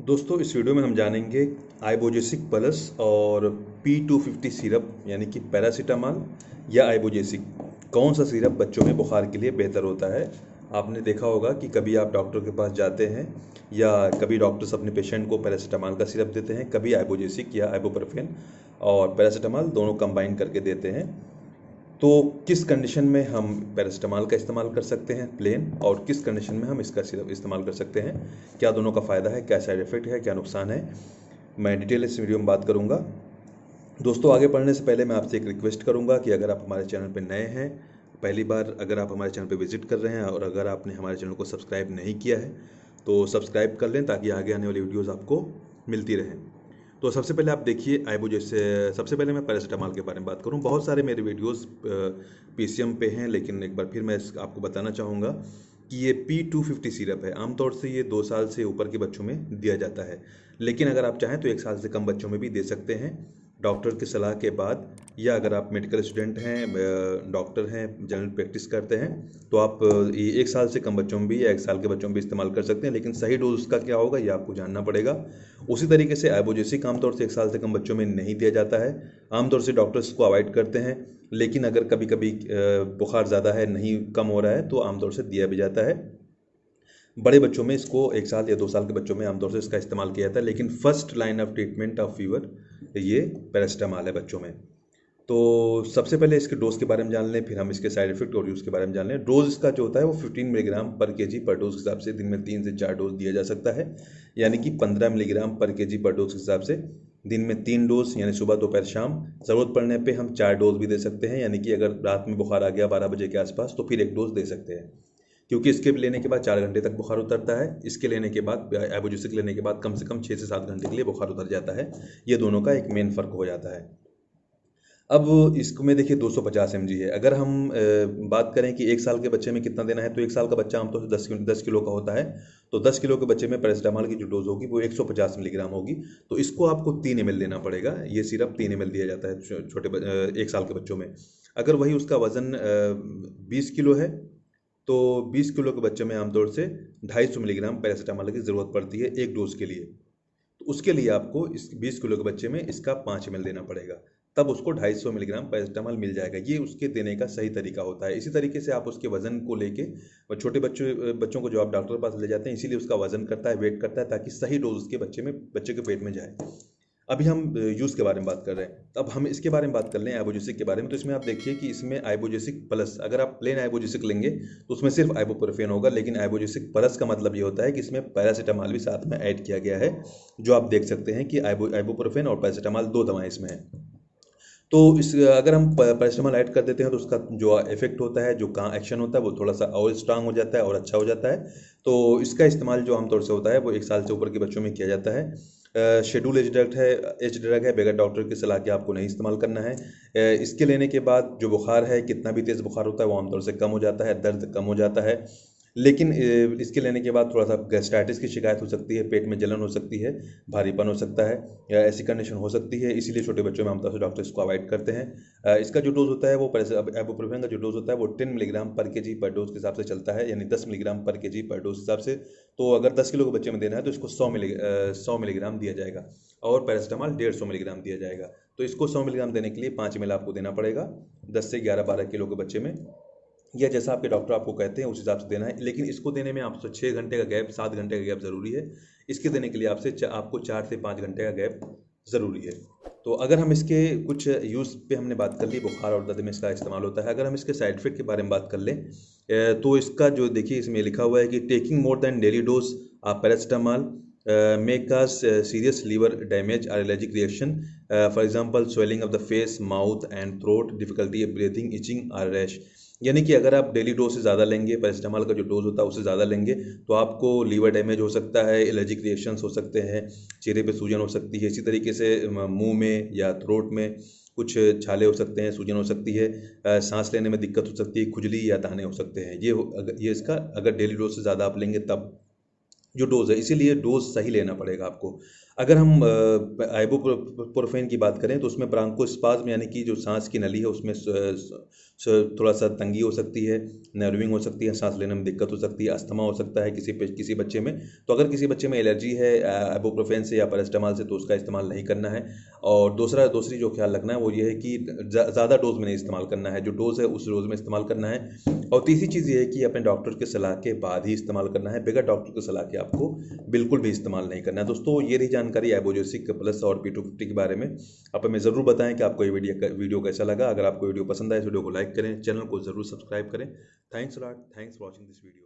दोस्तों इस वीडियो में हम जानेंगे आइबोजेसिक प्लस और P250 सिरप यानी कि पैरासीटामॉल या आइबोजेसिक कौन सा सिरप बच्चों में बुखार के लिए बेहतर होता है। आपने देखा होगा कि कभी आप डॉक्टर के पास जाते हैं या कभी डॉक्टर्स अपने पेशेंट को पैरासीटामॉल का सिरप देते हैं, कभी आइबोजेसिक या आइबोप्रोफेन और पैरासीटामॉल दोनों कंबाइन करके देते हैं। तो किस कंडीशन में हम पैरासीटामॉल का इस्तेमाल कर सकते हैं प्लेन, और किस कंडीशन में हम इसका सिरप इस्तेमाल कर सकते हैं, क्या दोनों का फ़ायदा है, क्या साइड इफ़ेक्ट है, क्या नुकसान है, मैं डिटेल इस वीडियो में बात करूंगा। दोस्तों आगे बढ़ने से पहले मैं आपसे एक रिक्वेस्ट करूंगा कि अगर आप हमारे चैनल पर नए हैं, पहली बार अगर आप हमारे चैनल पर विजिट कर रहे हैं और अगर आपने हमारे चैनल को सब्सक्राइब नहीं किया है तो सब्सक्राइब कर लें ताकि आगे आने वाली वीडियोज़ आपको मिलती रहें। तो सबसे पहले आप देखिए सबसे पहले मैं पैरासीटामॉल के बारे में बात करूं। बहुत सारे मेरे वीडियोस PCM पे हैं, लेकिन एक बार फिर मैं आपको बताना चाहूँगा कि ये P250 सिरप है। आमतौर से ये 2 साल से ऊपर के बच्चों में दिया जाता है, लेकिन अगर आप चाहें तो 1 साल से कम बच्चों में भी दे सकते हैं डॉक्टर की सलाह के बाद, या अगर आप मेडिकल स्टूडेंट हैं, डॉक्टर हैं, जनरल प्रैक्टिस करते हैं तो आप ये 1 साल से कम बच्चों में भी या 1 साल के बच्चों में भी इस्तेमाल कर सकते हैं। लेकिन सही डोज उसका क्या होगा ये आपको जानना पड़ेगा। उसी तरीके से आइबोजेसिक आमतौर से 1 साल से कम बच्चों में नहीं दिया जाता है। आमतौर से डॉक्टर्स को अवॉइड करते हैं, लेकिन अगर कभी कभी बुखार ज़्यादा है, नहीं कम हो रहा है, तो आमतौर से दिया भी जाता है। बड़े बच्चों में इसको 1 साल या 2 साल के बच्चों में आमतौर से इसका इस्तेमाल किया जाता है, लेकिन first line of treatment of fever ये पैरासीटामॉल है बच्चों में। तो सबसे पहले इसके डोज के बारे में जान लें, फिर हम इसके साइड इफेक्ट और यूज़ के बारे में जान लें। डोज इसका जो होता है वो 15 मिलीग्राम पर केजी पर डोज के हिसाब से दिन में 3 से 4 डोज दिया जा सकता है, यानी कि 15 मिलीग्राम पर केजी पर डोज के हिसाब से दिन में 3 डोज, यानी सुबह दोपहर शाम। ज़रूरत पड़ने पे हम 4 डोज भी दे सकते हैं, यानी कि अगर रात में बुखार आ गया 12 बजे के आसपास तो फिर 1 डोज दे सकते हैं, क्योंकि इसके लेने के बाद 4 घंटे तक बुखार उतरता है। इसके लेने के बाद आइबोजेसिक लेने के बाद कम से कम 6 से 7 घंटे के लिए बुखार उतर जाता है। ये दोनों का एक मेन फ़र्क हो जाता है। अब इसको में देखिए 250 mg है। अगर हम बात करें कि 1 साल के बच्चे में कितना देना है, तो 1 साल का बच्चा आमतौर से 10 किलो का होता है, तो 10 किलो के बच्चे में पैरासीटामॉल की जो डोज होगी वो 150 मिलीग्राम होगी। तो इसको आपको 3 ml देना पड़ेगा। ये सिरप 3 ml दिया जाता है 1 साल के बच्चों में। अगर वही उसका वज़न 20 किलो है तो 20 किलो के बच्चे में आमतौर से 250 मिलीग्राम पैरासीटामॉल की ज़रूरत पड़ती है 1 डोज के लिए। तो उसके लिए आपको इस 20 किलो के बच्चे में इसका 5 ml देना पड़ेगा, तब उसको 250 मिलीग्राम पैरासीटामॉल मिल जाएगा। ये उसके देने का सही तरीका होता है। इसी तरीके से आप उसके वजन को लेके, और छोटे बच्चों को जो आप डॉक्टर के पास ले जाते हैं इसीलिए उसका वजन करता है, वेट करता है, ताकि सही डोज उसके बच्चे के पेट में जाए। अभी हम यूज़ के बारे में बात कर रहे हैं, अब हम इसके बारे में बात कर लें आइबोजेसिक के बारे में। तो इसमें आप देखिए कि इसमें आइबोजेसिक प्लस, अगर आप प्लेन आइबोजेसिक लेंगे तो उसमें सिर्फ आइबोप्रोफेन होगा, लेकिन आइबोजेसिक प्लस का मतलब ये होता है कि इसमें पैरासीटामॉल भी साथ में ऐड किया गया है। जो आप देख सकते हैं कि आइबोप्रोफेन और पैरासीटामॉल 2 दवाएं इसमें हैं। तो इस अगर हम पैरासीटामॉल ऐड कर देते हैं तो उसका जो इफेक्ट होता है, जो का एक्शन होता है, वो थोड़ा सा और स्ट्रांग हो जाता है और अच्छा हो जाता है। तो इसका इस्तेमाल जो आमतौर से होता है वो 1 साल से ऊपर के बच्चों में किया जाता है। शेड्यूल एज ड्रग है, बगैर डॉक्टर की सलाह के आपको नहीं इस्तेमाल करना है। इसके लेने के बाद जो बुखार है, कितना भी तेज़ बुखार होता है वो आमतौर से कम हो जाता है, दर्द कम हो जाता है। लेकिन इसके लेने के बाद थोड़ा सा गैस्ट्राइटिस की शिकायत हो सकती है, पेट में जलन हो सकती है, भारीपन हो सकता है, या ऐसी कंडीशन हो सकती है। इसीलिए छोटे बच्चों में आमतौर से डॉक्टर इसको अवॉइड करते हैं। इसका जो डोज होता है वो आइबुप्रोफेन का जो डोज होता है वो 10 मिलीग्राम पर केजी पर डोज के हिसाब से चलता है, यानी 10 मिलीग्राम पर केजी पर डोज के हिसाब से। तो अगर 10 किलो के बच्चे में देना है तो इसको 100 मिलीग्राम दिया जाएगा, और पैरासीटामॉल 150 मिलीग्राम दिया जाएगा। तो इसको 100 मिलीग्राम देने के लिए 5 ml आपको देना पड़ेगा 10 से 11-12 किलो के बच्चे में, या जैसा आपके डॉक्टर आपको कहते हैं उस हिसाब से देना है। लेकिन इसको देने में आपसे 6 घंटे का गैप, 7 घंटे का गैप ज़रूरी है। इसके देने के लिए आपको 4 से 5 घंटे का गैप ज़रूरी है। तो अगर हम इसके कुछ यूज़ पे हमने बात कर ली, बुखार और दर्द में इसका इस्तेमाल होता है। अगर हम इसके साइड इफेक्ट के बारे में बात कर लें तो इसका जो देखिए इसमें लिखा हुआ है कि taking more than daily dose of paracetamol may cause serious liver damage or allergic reaction, for example swelling of the face, mouth and throat, difficulty of breathing, itching or rash। यानी कि अगर आप डेली डोज से ज़्यादा लेंगे, paracetamol का जो dose होता है उससे ज़्यादा लेंगे, तो आपको लीवर डैमेज हो सकता है, एलर्जिक रिएक्शंस हो सकते हैं, चेहरे पे सूजन हो सकती है, इसी तरीके से मुंह में या थ्रोट में कुछ छाले हो सकते हैं, सूजन हो सकती है, सांस लेने में दिक्कत हो सकती है, खुजली या दाने हो सकते हैं। ये इसका अगर डेली डोज से ज़्यादा आप लेंगे तब जो डोज़ है, इसीलिए डोज़ सही लेना पड़ेगा आपको। अगर हम आइबुप्रोफेन की बात करें तो उसमें ब्रांकोस्पाज्म यानी कि जो सांस की नली है उसमें थोड़ा सा तंगी हो सकती है, नर्विंग हो सकती है, सांस लेने में दिक्कत हो सकती है, अस्थमा हो सकता है किसी बच्चे में। तो अगर किसी बच्चे में एलर्जी है आइबुप्रोफेन से या पैरासिटामॉल से तो उसका इस्तेमाल नहीं करना है। और दूसरी जो ख्याल रखना है वो ये है कि ज़्यादा डोज में नहीं इस्तेमाल करना है, जो डोज है उस डोज में इस्तेमाल करना है। और तीसरी चीज़ ये है कि अपने डॉक्टर की सलाह के बाद ही इस्तेमाल करना है, बगैर डॉक्टर की सलाह के आपको बिल्कुल भी इस्तेमाल नहीं करना है। दोस्तों ये रही जानकारी आइबोजेसिक प्लस और P250 के बारे में। आप हमें ज़रूर बताएं कि आपको ये वीडियो कैसा लगा। अगर आपको वीडियो पसंद आए इस वीडियो को लाइक करें, चैनल को ज़रूर सब्सक्राइब करें। Thanks lot, thanks for watching this video.